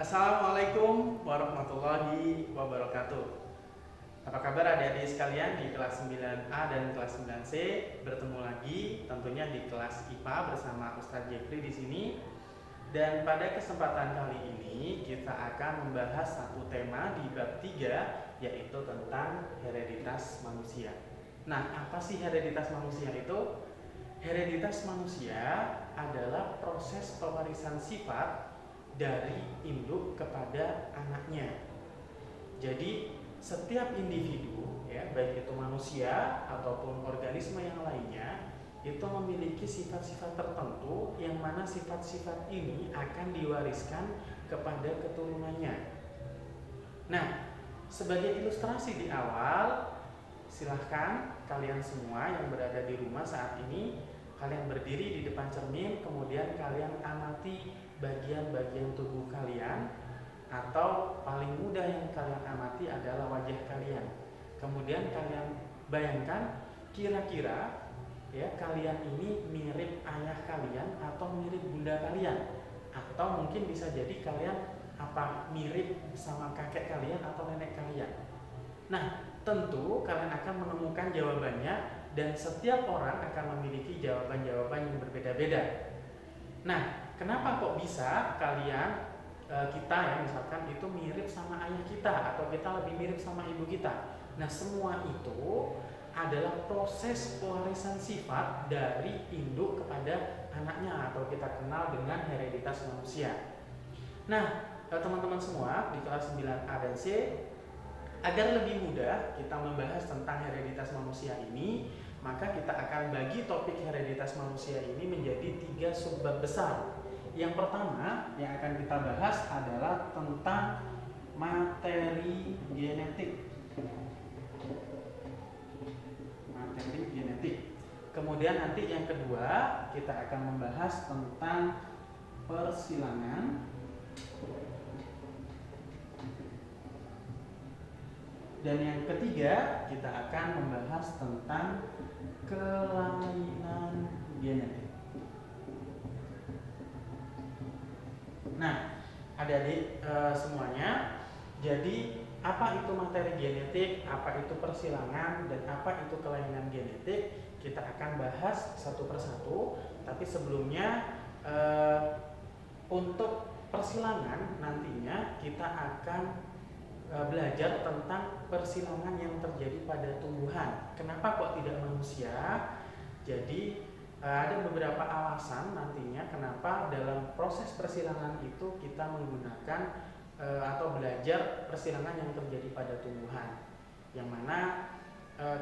Assalamualaikum warahmatullahi wabarakatuh. Apa kabar adik-adik sekalian di kelas 9A dan kelas 9C? Bertemu lagi tentunya di kelas IPA bersama Ustadz Jeffrey di sini. Dan pada kesempatan kali ini kita akan membahas satu tema di bab 3, yaitu tentang hereditas manusia. Nah, apa sih hereditas manusia itu? Hereditas manusia adalah proses pewarisan sifat dari induk kepada anaknya. Jadi setiap individu, ya, baik itu manusia ataupun organisme yang lainnya, itu memiliki sifat-sifat tertentu yang mana sifat-sifat ini akan diwariskan kepada keturunannya. Nah, sebagai ilustrasi di awal, silahkan kalian semua yang berada di rumah saat ini, kalian berdiri di depan cermin, kemudian kalian amati bagian-bagian tubuh kalian, atau paling mudah yang kalian amati adalah wajah kalian. Kemudian kalian bayangkan kira-kira, ya, kalian ini mirip ayah kalian atau mirip bunda kalian, atau mungkin bisa jadi kalian mirip sama kakek kalian atau nenek kalian. Nah, tentu kalian akan menemukan jawabannya, dan setiap orang akan memiliki jawaban-jawaban yang berbeda-beda. Nah, kenapa kok bisa kita ya misalkan itu mirip sama ayah kita, atau kita lebih mirip sama ibu kita? Nah, semua itu adalah proses pewarisan sifat dari induk kepada anaknya, atau kita kenal dengan hereditas manusia. Nah, teman-teman semua di kelas 9A dan C, agar lebih mudah kita membahas tentang hereditas manusia ini, maka kita akan bagi topik hereditas manusia ini menjadi 3 subbab besar. Yang pertama yang akan kita bahas adalah tentang materi genetik. Materi genetik. Kemudian nanti yang kedua kita akan membahas tentang persilangan. Dan yang ketiga kita akan membahas tentang kelainan genetik. Nah, adik-adik semuanya, jadi apa itu materi genetik, apa itu persilangan, dan apa itu kelainan genetik, kita akan bahas satu persatu. Tapi sebelumnya untuk persilangan nantinya kita akan belajar tentang persilangan yang terjadi pada tumbuhan. Kenapa kok tidak manusia? Jadi ada beberapa alasan nantinya kenapa dalam proses persilangan itu kita menggunakan atau belajar persilangan yang terjadi pada tumbuhan. Yang mana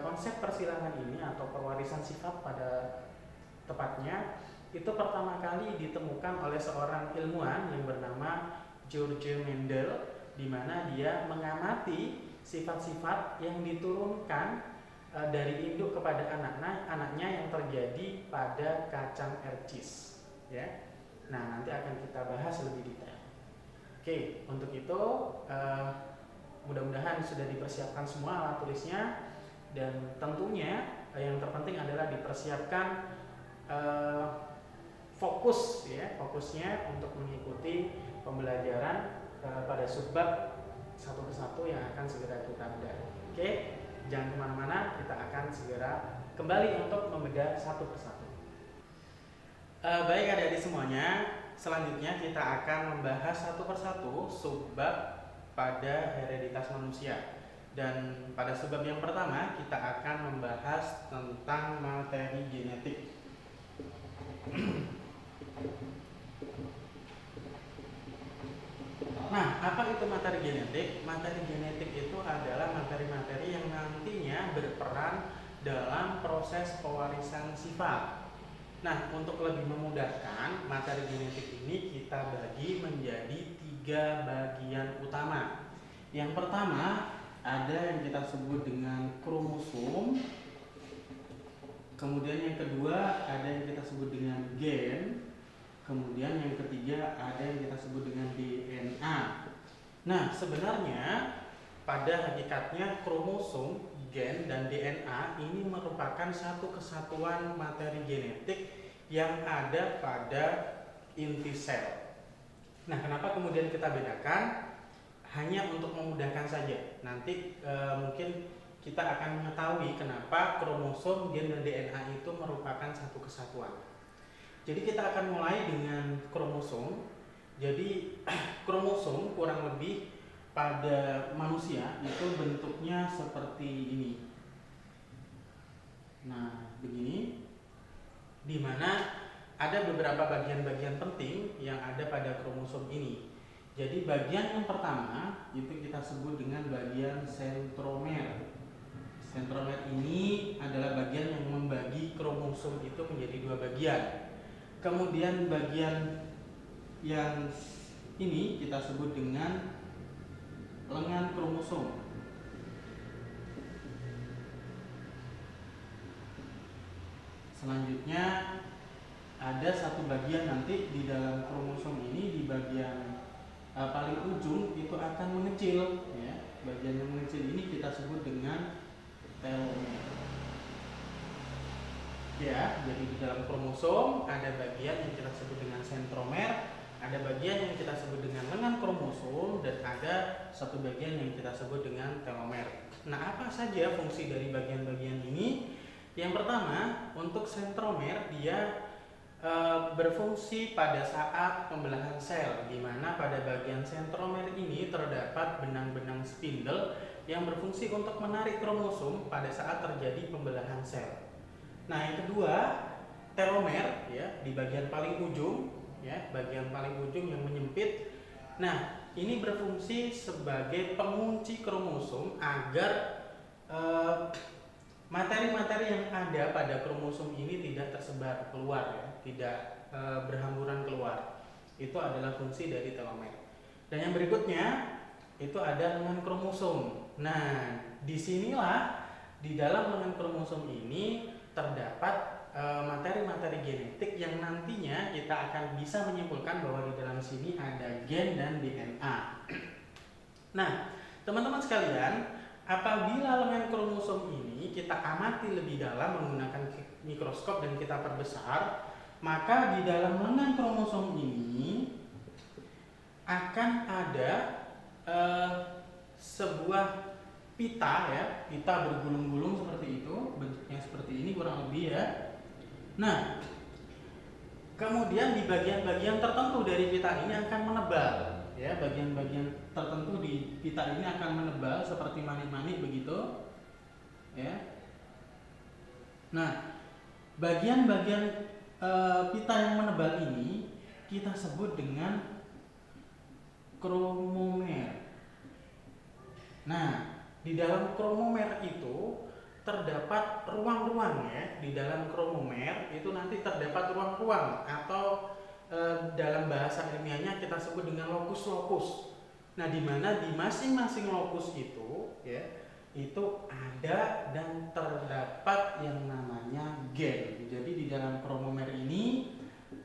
konsep persilangan ini atau pewarisan sifat pada tepatnya itu pertama kali ditemukan oleh seorang ilmuwan yang bernama George Mendel, di mana dia mengamati sifat-sifat yang diturunkan dari induk kepada anaknya yang terjadi pada kacang ercis, ya. Nah, nanti akan kita bahas lebih detail. Oke, untuk itu mudah-mudahan sudah dipersiapkan semua alat tulisnya, dan tentunya yang terpenting adalah dipersiapkan fokusnya untuk mengikuti pembelajaran pada subbab satu persatu yang akan segera kita bedah. Oke, jangan kemana-mana, kita akan segera kembali untuk membedah satu persatu. Baik adik-adik semuanya, selanjutnya kita akan membahas satu persatu subbab pada hereditas manusia. Dan pada subbab yang pertama kita akan membahas tentang materi genetik. Nah, apa itu materi genetik? Materi genetik itu adalah materi-materi yang nantinya berperan dalam proses pewarisan sifat. Nah, untuk lebih memudahkan, materi genetik ini kita bagi menjadi 3 bagian utama. Yang pertama, ada yang kita sebut dengan kromosom. Kemudian yang kedua, ada yang kita sebut dengan gen. Kemudian yang ketiga ada yang kita sebut dengan DNA. Nah, sebenarnya pada hakikatnya kromosom, gen, dan DNA ini merupakan satu kesatuan materi genetik yang ada pada inti sel. Nah, kenapa kemudian kita bedakan? Hanya untuk memudahkan saja. Nanti mungkin kita akan mengetahui kenapa kromosom, gen, dan DNA itu merupakan satu kesatuan. Jadi kita akan mulai dengan kromosom. Jadi kromosom kurang lebih pada manusia itu bentuknya seperti ini. Nah, begini, di mana ada beberapa bagian-bagian penting yang ada pada kromosom ini. Jadi bagian yang pertama itu kita sebut dengan bagian sentromer. Sentromer ini adalah bagian yang membagi kromosom itu menjadi dua bagian. Kemudian bagian yang ini kita sebut dengan lengan kromosom. Selanjutnya ada satu bagian nanti di dalam kromosom ini, di bagian paling ujung itu akan mengecil, ya. Bagian yang mengecil ini kita sebut dengan telomer. Ya, jadi di dalam kromosom ada bagian yang kita sebut dengan sentromer, ada bagian yang kita sebut dengan lengan kromosom, dan ada satu bagian yang kita sebut dengan telomer. Nah, apa saja fungsi dari bagian-bagian ini? Yang pertama, untuk sentromer dia berfungsi pada saat pembelahan sel, di mana pada bagian sentromer ini terdapat benang-benang spindle yang berfungsi untuk menarik kromosom pada saat terjadi pembelahan sel. Nah, yang kedua, telomer, ya, di bagian paling ujung, ya, bagian paling ujung yang menyempit. Nah, ini berfungsi sebagai pengunci kromosom agar materi-materi yang ada pada kromosom ini tidak tersebar keluar, ya, tidak berhamburan keluar. Itu adalah fungsi dari telomer. Dan yang berikutnya itu ada lengan kromosom. Nah, disinilah di dalam lengan kromosom ini terdapat materi-materi genetik yang nantinya kita akan bisa menyimpulkan bahwa di dalam sini ada gen dan DNA. Nah, teman-teman sekalian, apabila lengan kromosom ini kita amati lebih dalam menggunakan mikroskop dan kita perbesar, maka di dalam lengan kromosom ini akan ada sebuah pita, ya, pita bergulung-gulung seperti itu, bentuknya seperti ini kurang lebih, ya. Nah, kemudian di bagian-bagian tertentu dari pita ini akan menebal, ya, bagian-bagian tertentu di pita ini akan menebal seperti manik-manik begitu, ya. Nah, bagian-bagian pita yang menebal ini kita sebut dengan kromomer. Nah, di dalam kromomer itu terdapat ruang-ruang, ya. Di dalam kromomer itu nanti terdapat ruang-ruang atau dalam bahasa ilmiahnya kita sebut dengan lokus-lokus. Nah, di mana di masing-masing lokus itu, ya, itu ada dan terdapat yang namanya gen. Jadi di dalam kromomer ini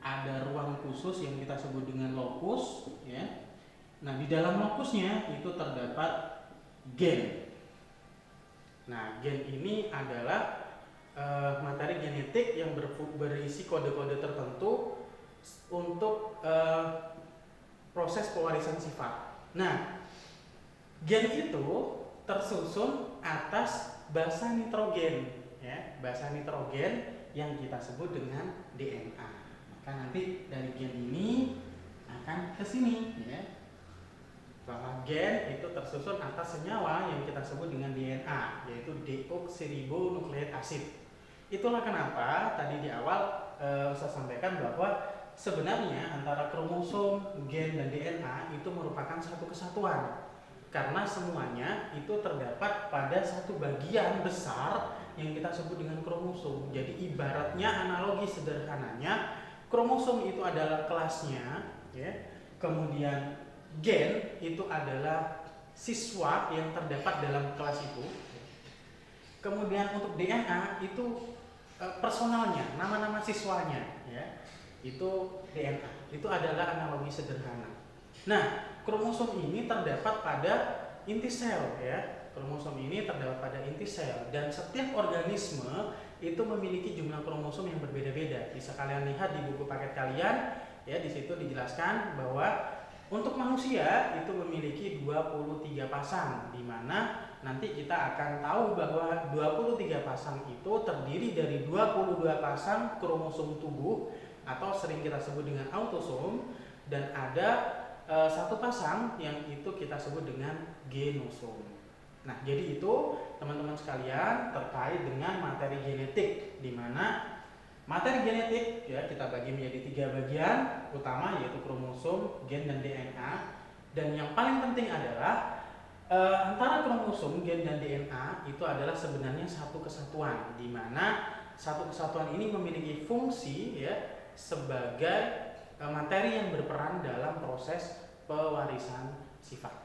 ada ruang khusus yang kita sebut dengan lokus, ya. Nah, di dalam lokusnya itu terdapat gen. Nah, gen ini adalah materi genetik yang berisi kode-kode tertentu untuk proses pewarisan sifat. Nah, gen itu tersusun atas basa nitrogen, ya, basa nitrogen yang kita sebut dengan DNA. Maka nanti dari gen ini akan ke sini, ya, bahwa gen itu tersusun atas senyawa yang kita sebut dengan DNA, yaitu deoksiribonukleik asid. Itulah kenapa tadi di awal saya sampaikan bahwa sebenarnya antara kromosom, gen, dan DNA itu merupakan satu kesatuan, karena semuanya itu terdapat pada satu bagian besar yang kita sebut dengan kromosom. Jadi ibaratnya, analogi sederhananya, kromosom itu adalah kelasnya, ya. Kemudian gen itu adalah siswa yang terdapat dalam kelas itu. Kemudian untuk DNA itu personalnya, nama-nama siswanya, ya. Itu DNA. Itu adalah analogi sederhana. Nah, kromosom ini terdapat pada inti sel, ya. Kromosom ini terdapat pada inti sel, dan setiap organisme itu memiliki jumlah kromosom yang berbeda-beda. Bisa kalian lihat di buku paket kalian, ya, di situ dijelaskan bahwa Untuk manusia itu memiliki 23 pasang, di mana nanti kita akan tahu bahwa 23 pasang itu terdiri dari 22 pasang kromosom tubuh atau sering kita sebut dengan autosom, dan ada satu pasang yang itu kita sebut dengan genosom. Nah, jadi itu teman-teman sekalian terkait dengan materi genetik, di mana materi genetik ya kita bagi menjadi 3 bagian utama, yaitu kromosom, gen, dan DNA. Dan yang paling penting adalah antara kromosom, gen, dan DNA itu adalah sebenarnya satu kesatuan, di mana satu kesatuan ini memiliki fungsi ya sebagai materi yang berperan dalam proses pewarisan sifat.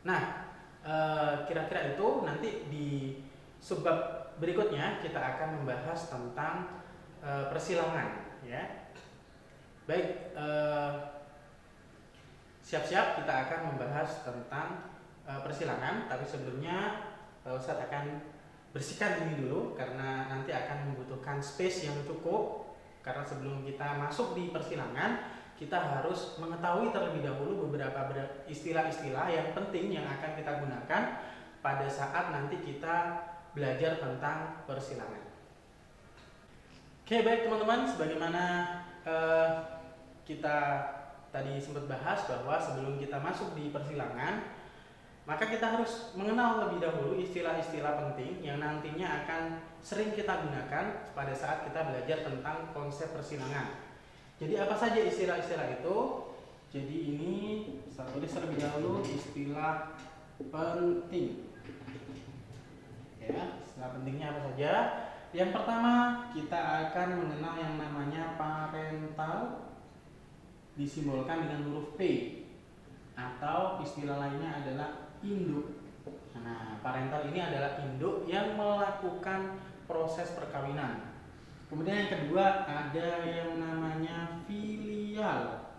Nah, kira-kira itu nanti di subbab berikutnya kita akan membahas tentang persilangan ya. Baik, siap-siap kita akan membahas tentang persilangan, tapi sebelumnya Ustadz akan bersihkan ini dulu karena nanti akan membutuhkan space yang cukup, karena sebelum kita masuk di persilangan kita harus mengetahui terlebih dahulu beberapa istilah-istilah yang penting yang akan kita gunakan pada saat nanti kita belajar tentang persilangan. Oke, baik teman-teman, sebagaimana kita tadi sempat bahas bahwa sebelum kita masuk di persilangan, maka kita harus mengenal lebih dahulu istilah-istilah penting yang nantinya akan sering kita gunakan pada saat kita belajar tentang konsep persilangan. Jadi apa saja istilah-istilah itu? Jadi ini saya tulis terlebih dahulu istilah penting. Ya, istilah pentingnya apa saja? Yang pertama, kita akan mengenal yang namanya parental, disimbolkan dengan huruf P, atau istilah lainnya adalah induk. Nah, parental ini adalah induk yang melakukan proses perkawinan. Kemudian yang kedua ada yang namanya filial,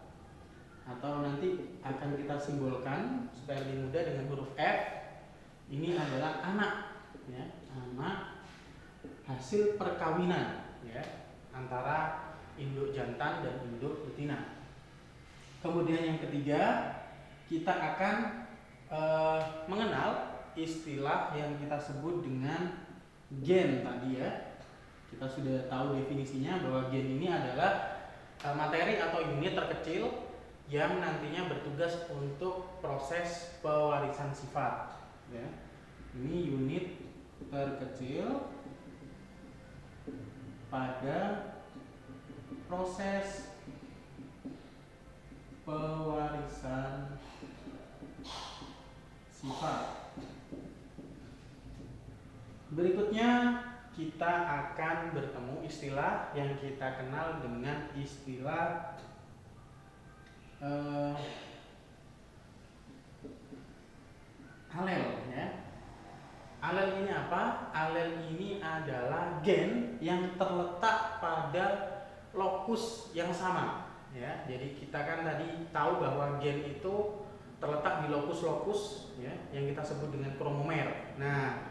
atau nanti akan kita simbolkan supaya lebih mudah dengan huruf F. Ini adalah anak, ya, anak hasil perkawinan ya antara induk jantan dan induk betina. Kemudian yang ketiga kita akan mengenal istilah yang kita sebut dengan gen tadi ya. Kita sudah tahu definisinya bahwa gen ini adalah materi atau unit terkecil yang nantinya bertugas untuk proses pewarisan sifat ya. Ini unit terkecil pada proses pewarisan sifat. Berikutnya kita akan bertemu istilah yang kita kenal dengan istilah alel ya. Alel ini apa? Alel ini adalah gen yang terletak pada lokus yang sama ya. Jadi kita kan tadi tahu bahwa gen itu terletak di lokus-lokus ya yang kita sebut dengan kromomer. Nah,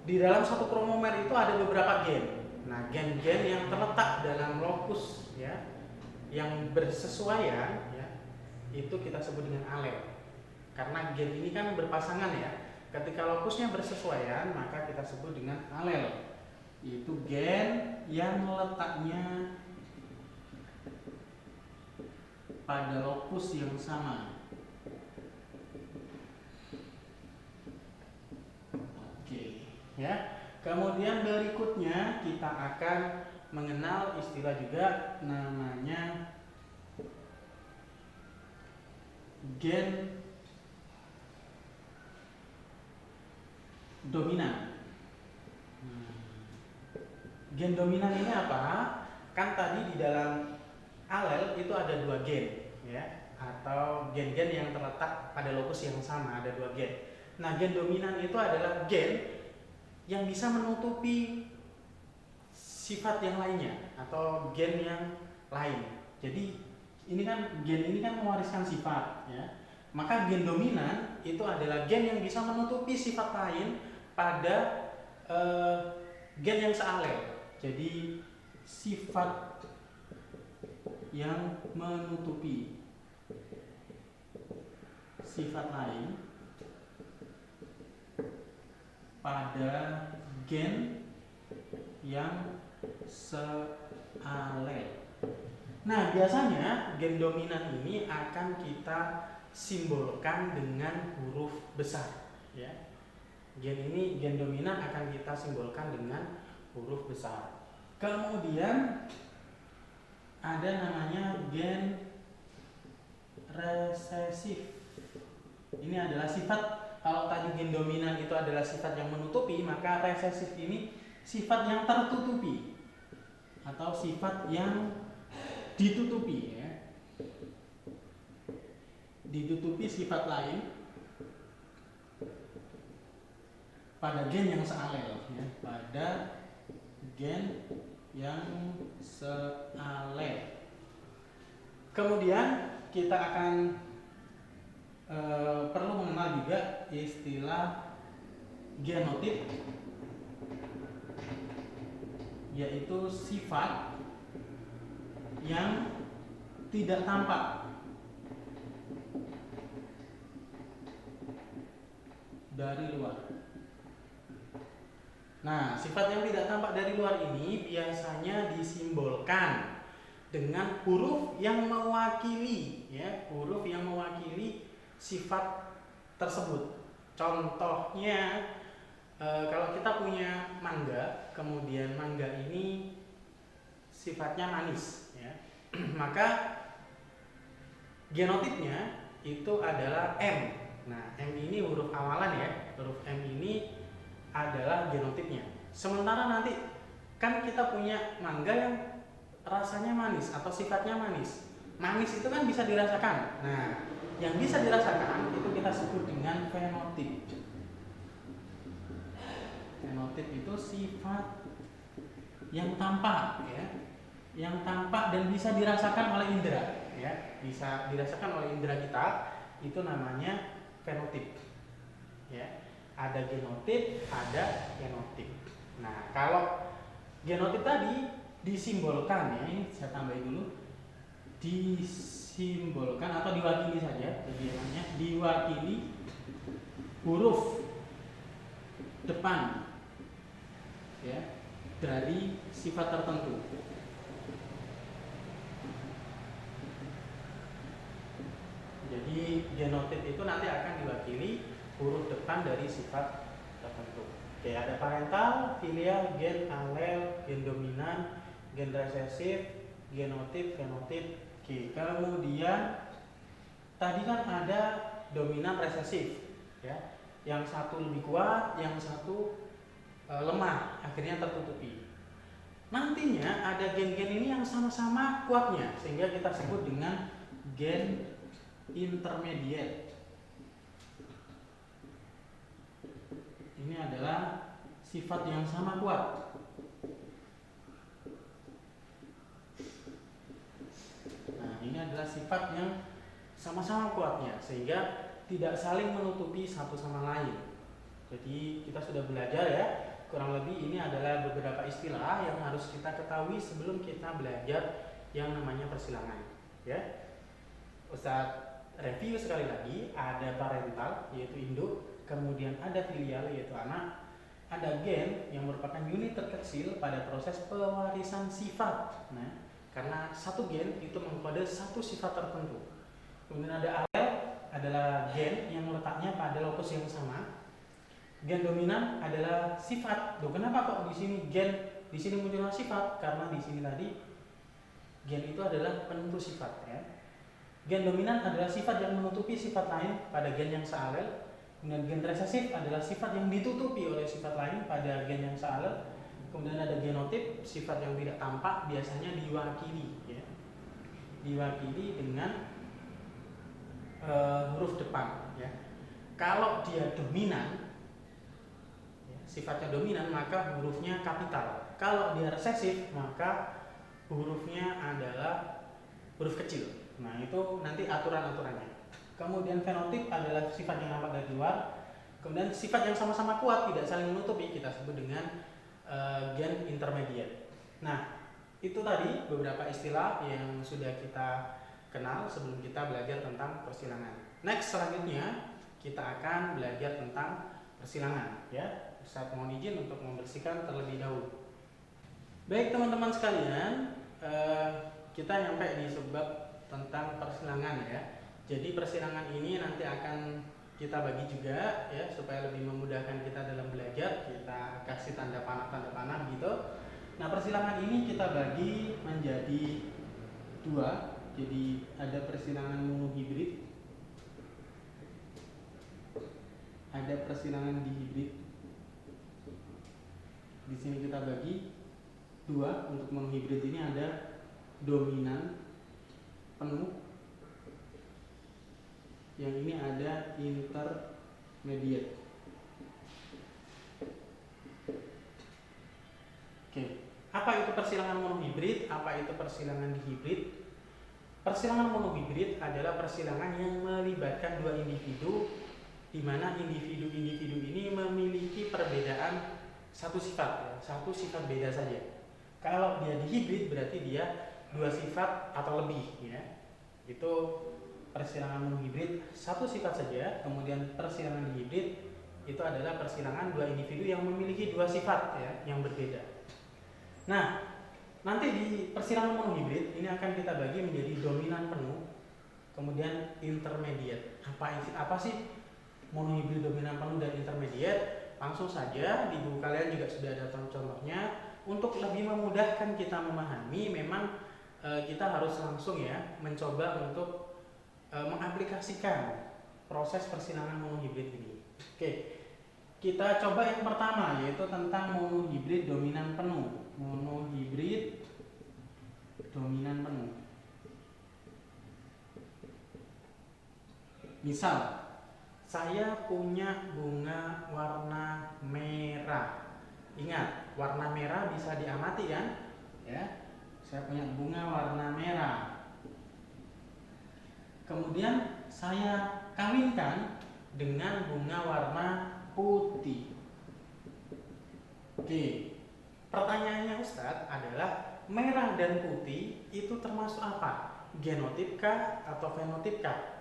di dalam satu kromomer itu ada beberapa gen. Nah, gen-gen yang terletak dalam lokus ya yang bersesuaian ya itu kita sebut dengan alel. Karena gen ini kan berpasangan ya. Ketika lokusnya bersesuaian, maka kita sebut dengan alel. Yaitu gen yang letaknya pada lokus yang sama. Oke, ya. Kemudian berikutnya kita akan mengenal istilah juga namanya gen dominan. Gen dominan ini apa? Kan tadi di dalam alel itu ada 2 gen ya, atau gen-gen yang terletak pada lokus yang sama, ada 2 gen. Nah, gen dominan itu adalah gen yang bisa menutupi sifat yang lainnya atau gen yang lain. Jadi ini kan gen ini kan mewariskan sifat ya. Maka gen dominan itu adalah gen yang bisa menutupi sifat lain pada gen yang sealel. Jadi sifat yang menutupi. sifat lain pada gen yang sealel. Nah, biasanya gen dominan ini akan kita simbolkan dengan huruf besar, ya. Gen dominan akan kita simbolkan dengan huruf besar. Kemudian ada namanya gen resesif. Ini adalah sifat, kalau tadi gen dominan itu adalah sifat yang menutupi, maka resesif ini sifat yang tertutupi atau sifat yang ditutupi, ya. Ditutupi sifat lain pada gen yang sealel, ya. Pada gen yang sealel. Kemudian kita akan perlu mengenal juga istilah genotip, yaitu sifat yang tidak tampak dari luar. Nah, sifat yang tidak tampak dari luar ini biasanya disimbolkan dengan huruf yang mewakili, ya, huruf yang mewakili sifat tersebut. Contohnya, kalau kita punya mangga, kemudian mangga ini sifatnya manis, ya. Maka genotipnya itu adalah M. Nah, M ini huruf awalan, ya. Huruf M ini adalah genotipnya. Sementara nanti kan kita punya mangga yang rasanya manis atau sifatnya manis. Manis itu kan bisa dirasakan. Nah, yang bisa dirasakan itu kita sebut dengan fenotip. Fenotip itu sifat yang tampak, ya. Yang tampak dan bisa dirasakan oleh indera, ya. Bisa dirasakan oleh indera kita, itu namanya fenotip, ya. Ada genotip, ada fenotip. Nah, kalau genotip tadi disimbolkan, ya, ini saya tambahin dulu, disimbolkan atau diwakili saja, namanya diwakili huruf depan, ya, dari sifat tertentu. Jadi genotip itu nanti akan diwakili huruf depan dari sifat tertentu. Oke, ada parental, filial, gen alel, gen dominan, gen resesif, genotip, fenotip. Oke, kemudian tadi kan ada dominan resesif, ya. Yang satu lebih kuat, yang satu lemah, akhirnya tertutupi. Nantinya ada gen-gen ini yang sama-sama kuatnya, sehingga kita sebut dengan gen intermediate. Ini adalah sifat yang sama kuat. Nah, ini adalah sifat yang sama-sama kuatnya, sehingga tidak saling menutupi satu sama lain. Jadi kita sudah belajar, ya, kurang lebih ini adalah beberapa istilah yang harus kita ketahui sebelum kita belajar yang namanya persilangan, ya. Ustadz review sekali lagi, ada parental yaitu induk, kemudian ada filial yaitu anak, ada gen yang merupakan unit terkecil pada proses pewarisan sifat. Nah, karena satu gen itu mengkode satu sifat tertentu. Kemudian ada alel, adalah gen yang letaknya pada lokus yang sama. Gen dominan adalah sifat. Loh, kenapa kok di sini gen, di sini munculnya sifat? Karena di sini tadi gen itu adalah penentu sifat, ya. Gen dominan adalah sifat yang menutupi sifat lain pada gen yang sealel. Kemudian gen resesif adalah sifat yang ditutupi oleh sifat lain pada gen yang sealel. Kemudian ada genotip, sifat yang tidak tampak, biasanya diwakili, ya. Diwakili dengan huruf depan, ya. Kalau dia dominan, ya, sifatnya dominan, maka hurufnya kapital. Kalau dia resesif, maka hurufnya adalah huruf kecil. Nah, itu nanti aturan-aturannya. Kemudian fenotip adalah sifat yang nampak dari luar. Kemudian sifat yang sama-sama kuat, tidak saling menutupi, kita sebut dengan gen intermediate. Nah, itu tadi beberapa istilah yang sudah kita kenal sebelum kita belajar tentang persilangan. next selanjutnya kita akan belajar tentang persilangan ya. Saya mohon izin untuk membersihkan terlebih dahulu. Baik teman-teman sekalian, kita nyampe di subbab tentang persilangan ya. Jadi persilangan ini nanti akan kita bagi juga ya supaya lebih memudahkan kita dalam belajar. Kita kasih tanda panah gitu. Nah, persilangan ini kita bagi menjadi dua. Jadi ada persilangan monohibrid, ada persilangan dihibrid. Di sini kita bagi dua. Untuk monohibrid ini ada dominan penuh, yang ini ada intermediate. Oke, apa itu persilangan monohibrid? Apa itu persilangan dihibrid? Persilangan monohibrid adalah persilangan yang melibatkan dua individu, di mana individu-individu ini memiliki perbedaan satu sifat, ya, satu sifat beda saja. Kalau dia dihibrid berarti dia dua sifat atau lebih, ya. Itu persilangan monohibrid, satu sifat saja. Kemudian persilangan dihibrid itu adalah persilangan dua individu yang memiliki dua sifat ya, yang berbeda. Nah, nanti di persilangan monohibrid ini akan kita bagi menjadi dominan penuh, kemudian intermediate. Apa sih monohibrid, dominan penuh, dan intermediate? Langsung saja di buku kalian juga sudah ada contohnya. Untuk lebih memudahkan kita memahami, memang kita harus langsung ya mencoba untuk mengaplikasikan proses persilangan monohibrid ini. Oke, kita coba yang pertama, yaitu tentang monohibrid dominan penuh. Monohibrid dominan penuh. Misal, saya punya bunga warna merah. Ingat, warna merah bisa diamati kan? Ya, saya punya bunga warna merah. Kemudian saya kawinkan dengan bunga warna putih. Oke, pertanyaannya Ustadz adalah merah dan putih itu termasuk apa? Genotip kah atau fenotip kah?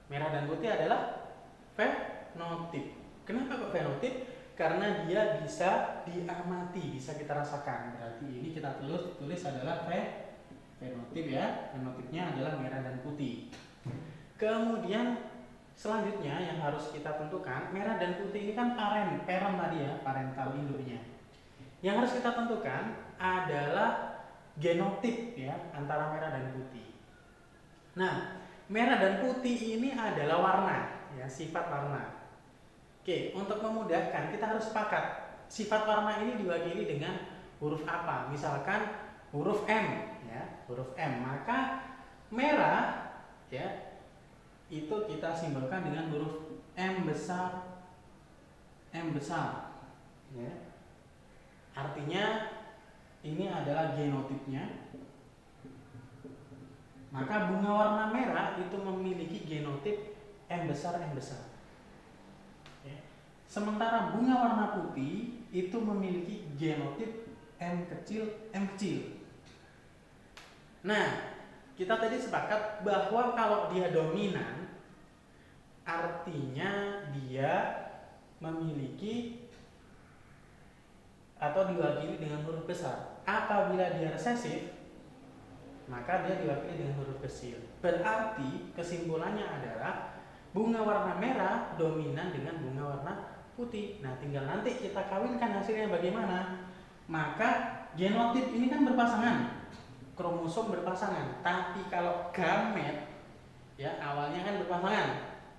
Merah dan putih adalah fenotip. Kenapa kok fenotip? Karena dia bisa diamati, bisa kita rasakan. Berarti ini kita tulis adalah fenotip ya. Fenotipnya adalah merah dan putih. Kemudian selanjutnya yang harus kita tentukan, merah dan putih ini kan parent tadi ya, parental induknya. Yang harus kita tentukan adalah genotip ya, antara merah dan putih. Nah, merah dan putih ini adalah warna ya, sifat warna. Oke, untuk memudahkan kita harus sepakat sifat warna ini diwakili dengan huruf apa. Misalkan huruf M ya, huruf M. Maka merah ya itu kita simbolkan dengan huruf M besar ya. Artinya ini adalah genotipnya. Maka bunga warna merah itu memiliki genotip M besar. Ya. Sementara bunga warna putih itu memiliki genotip M kecil. Nah, kita tadi sepakat bahwa kalau dia dominan, artinya dia memiliki atau diwakili dengan huruf besar. Apabila dia resesif, maka dia diwakili dengan huruf kecil. Berarti kesimpulannya adalah bunga warna merah dominan dengan bunga warna putih. Nah, tinggal nanti kita kawinkan hasilnya bagaimana. Maka genotip ini kan berpasangan, kromosom berpasangan. Tapi kalau gamet ya awalnya kan berpasangan.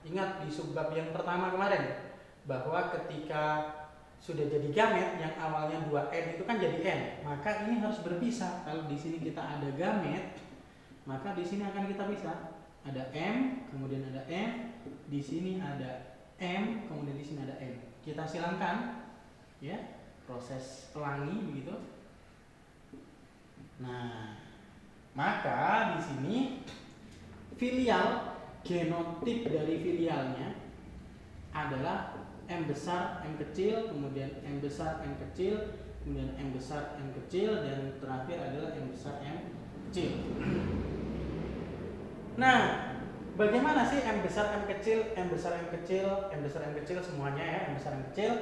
Ingat di subbab yang pertama kemarin bahwa ketika sudah jadi gamet yang awalnya 2N itu kan jadi N. Maka ini harus berpisah. Kalau di sini kita ada gamet, maka di sini akan kita pisah. Ada M, kemudian ada M, di sini ada M, kemudian di sini ada N. Kita silangkan ya, proses pelangi begitu. Nah, maka di sini filial, genotip dari filialnya adalah M besar, M kecil, kemudian M besar, M kecil, kemudian M besar, M kecil, dan terakhir adalah M besar, M kecil. Nah, bagaimana sih M besar, M kecil, M besar, M kecil, M besar, M kecil semuanya ya, M besar, M kecil.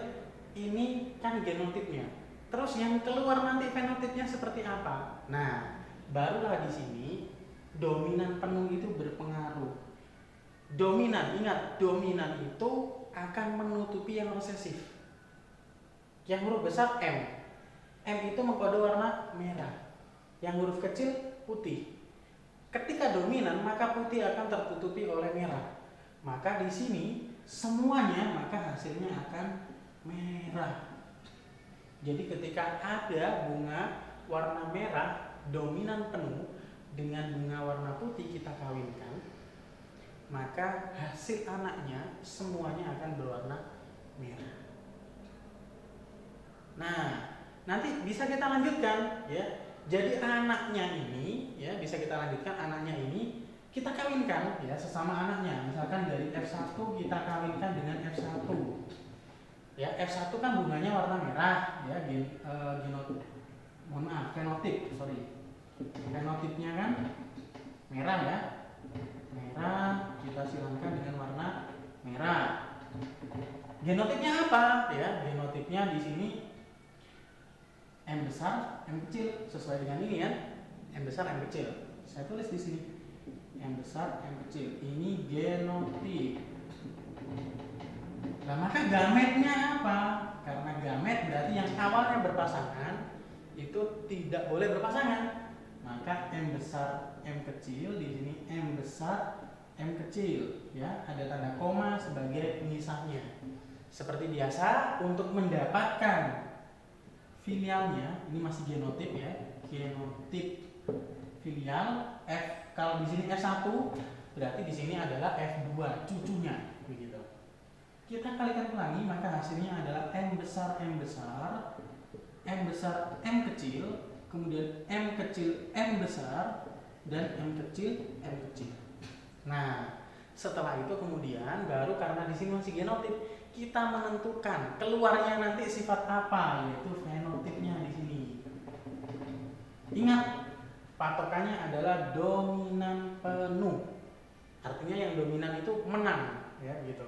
Ini kan genotipnya. Terus yang keluar nanti fenotipnya seperti apa? Nah, barulah di sini dominan penuh itu berpengaruh. Dominan, ingat, dominan itu akan menutupi yang resesif. Yang huruf besar M. M itu mengkode warna merah. Yang huruf kecil putih. Ketika dominan, maka putih akan tertutupi oleh merah. Maka di sini semuanya maka hasilnya akan merah. Jadi ketika ada bunga warna merah dominan penuh dengan bunga warna putih kita kawinkan, maka hasil anaknya semuanya akan berwarna merah. Nah, nanti bisa kita lanjutkan ya. Jadi anaknya ini ya bisa kita lanjutkan, anaknya ini kita kawinkan ya sesama anaknya. Misalkan dari F1 kita kawinkan dengan F1. Ya, F1 kan bunganya warna merah ya, fenotip, fenotipnya kan merah ya. Merah kita silangkan dengan warna merah. Genotipnya apa? Ya, genotipnya di sini M besar, M kecil, sesuai dengan ini ya. M besar, M kecil. Saya tulis di sini. M besar, M kecil. Ini genotip. Nah, maka gametnya apa? Karena gamet berarti yang awalnya berpasangan itu tidak boleh berpasangan. Maka M besar, M kecil, di sini M besar, M kecil, ya, ada tanda koma sebagai pemisahnya. Seperti biasa untuk mendapatkan filialnya, ini masih genotip ya, genotip filial F. Kalau di sini F1, berarti di sini adalah F2 cucunya, begitu. Kita kalikan pelangi, maka hasilnya adalah M besar, M besar, M besar, M kecil, kemudian M kecil, M besar, dan M kecil, M kecil. Nah, setelah itu kemudian baru karena di sini masih genotip, kita menentukan keluarnya nanti sifat apa, yaitu fenotipnya di sini. Ingat, patokannya adalah dominan penuh. Artinya yang dominan itu menang, ya gitu.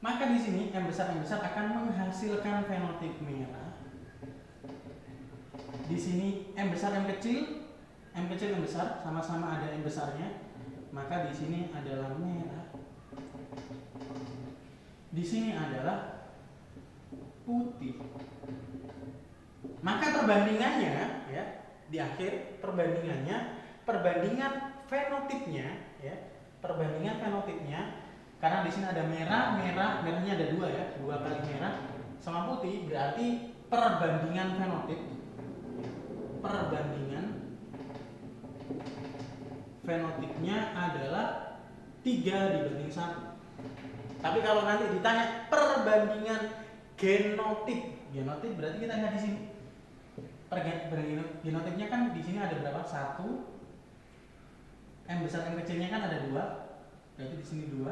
Maka di sini M besar akan menghasilkan fenotip merah. Di sini M besar, M kecil, M besar, sama-sama ada M besarnya. Maka di sini adalah merah. Di sini adalah putih. Maka perbandingannya ya, di akhir perbandingan fenotipnya ya, karena di sini ada merahnya ada dua ya, 2 kali merah sama putih, berarti perbandingan fenotipnya adalah 3:1. Tapi kalau nanti ditanya perbandingan genotip berarti kita lihat di sini. Genotipnya kan di sini ada berapa? 1. M besar, M kecilnya kan ada 2. Berarti di sini 2,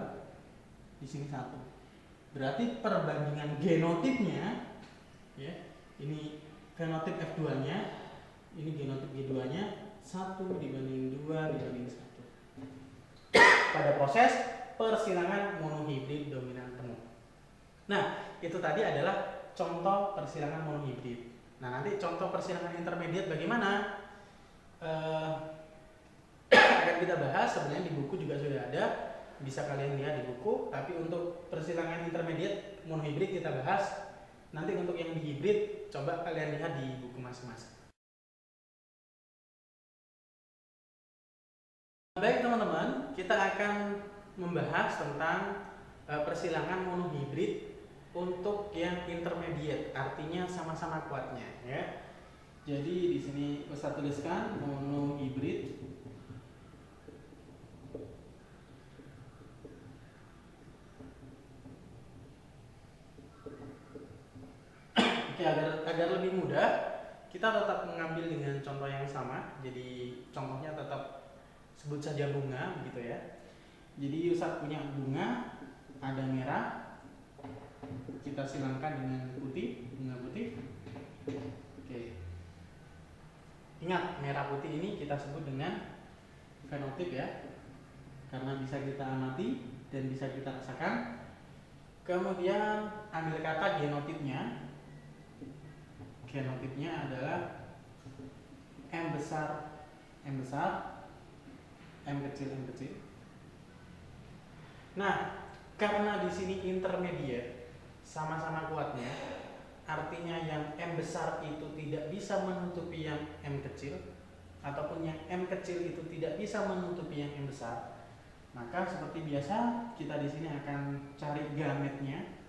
di sini 1. Berarti perbandingan genotipnya ya, ini fenotip F2-nya, ini genotip G2-nya 1:2:1. Pada proses persilangan monohibrid dominan penuh. Nah, itu tadi adalah contoh persilangan monohibrid. Nah, nanti contoh persilangan intermediate bagaimana? Akan kita bahas, sebenarnya di buku juga sudah ada, bisa kalian lihat di buku. Tapi untuk persilangan intermediate monohibrid kita bahas. Nanti untuk yang di hibrid, coba kalian lihat di buku masing-masing. Baik teman-teman, kita akan membahas tentang persilangan monohibrid untuk yang intermediate, artinya sama-sama kuatnya ya. Jadi di sini Ustaz tuliskan monohibrid. Oke, agar lebih mudah, kita tetap mengambil dengan contoh yang sama. Jadi contohnya tetap sebut saja bunga begitu ya. Jadi Ustaz punya bunga, ada merah, kita silangkan dengan putih, bunga putih. Oke. Ingat, merah putih ini kita sebut dengan fenotip ya. karena bisa kita amati dan bisa kita rasakan. Kemudian ambil kata genotipnya. Genotipnya adalah M besar, M besar, M kecil, M kecil. Nah, karena di sini intermediate, sama-sama kuatnya, artinya yang M besar itu tidak bisa menutupi yang M kecil, ataupun yang M kecil itu tidak bisa menutupi yang M besar. Maka seperti biasa, kita di sini akan cari gametnya.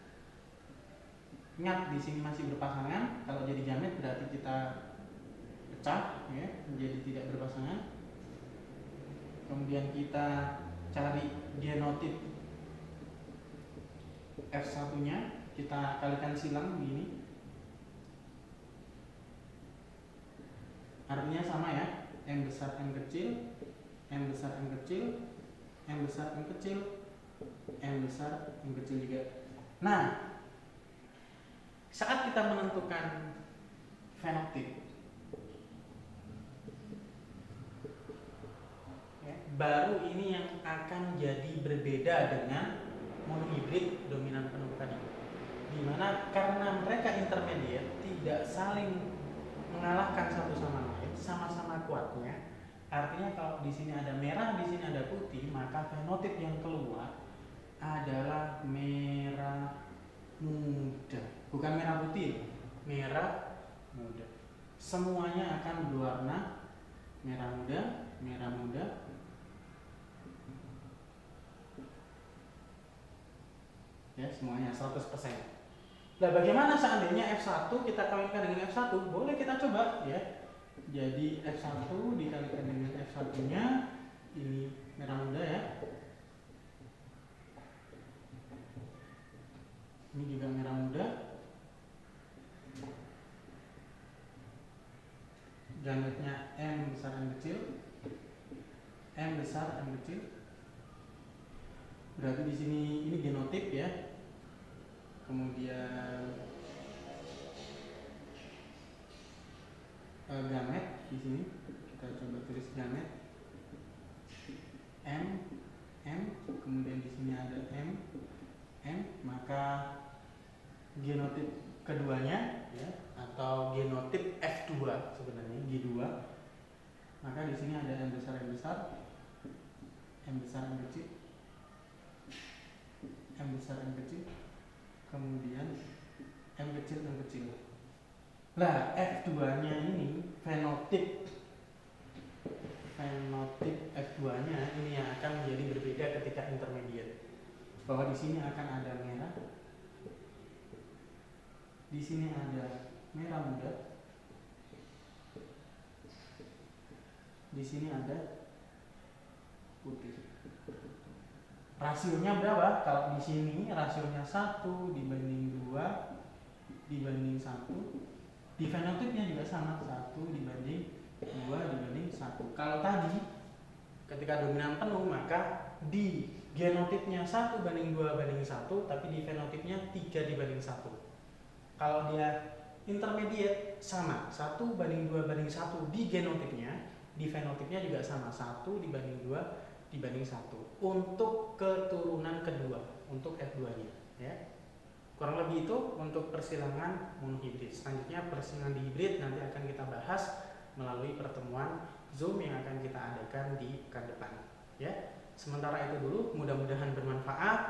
Ingat, di sini masih berpasangan. Kalau jadi gamet berarti kita pecah, ya, menjadi tidak berpasangan. Kemudian kita cari genotip F1-nya, kita kalikan silang begini. Artinya sama ya, M besar M kecil, M besar M kecil, M besar M kecil, M besar M kecil juga. Nah, saat kita menentukan fenotip, ya, baru ini yang akan jadi berbeda dengan monohibrid dominan penuh tadi, dimana karena mereka intermediate tidak saling mengalahkan satu sama lain, sama-sama kuatnya. Artinya kalau di sini ada merah, di sini ada putih, maka fenotip yang keluar adalah merah muda, bukan merah putih, merah muda. Semuanya akan berwarna merah muda, merah muda. Ya, semuanya 100%. Nah, bagaimana seandainya F1 kita kawinkan dengan F1? Boleh kita coba ya. Jadi F1 dikalikan dengan F1-nya, ini merah muda ya. Ini juga merah muda. Gametnya M besar M kecil, M besar M kecil. Berarti di sini ini genotip ya. Kemudian gamet di sini kita coba tulis gamet M M, kemudian di sini ada M M, maka genotip keduanya ya, atau genotip F2 sebenarnya G2, maka di sini ada M besar M besar, M besar M kecil, M besar M kecil, kemudian M kecil M kecil. Nah, F2-nya ini fenotip F2-nya ini yang akan menjadi berbeda ketika intermediate. Bahwa di sini akan ada merah, di sini ada merah muda, di sini ada putih. Rasionya berapa? Kalau di sini rasionya 1 dibanding 2 dibanding 1. Di fenotipnya juga sama, 1 dibanding 2 dibanding 1. Kalau tadi ketika dominan penuh, maka di genotipnya 1 banding 2 banding 1, tapi di fenotipnya 3 dibanding 1. Kalau dia intermediate sama, 1 banding 2 banding 1 di genotipnya, di fenotipnya juga sama, 1 dibanding 2 dibanding 1 untuk keturunan kedua, untuk F2-nya ya. Kurang lebih itu untuk persilangan monohibrid. Selanjutnya persilangan dihibrid nanti akan kita bahas melalui pertemuan Zoom yang akan kita adakan di pekan depan ya. Sementara itu dulu, mudah-mudahan bermanfaat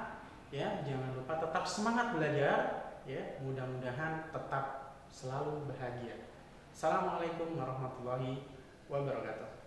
ya. Jangan lupa tetap semangat belajar ya. Mudah-mudahan tetap selalu bahagia. Assalamualaikum warahmatullahi wabarakatuh.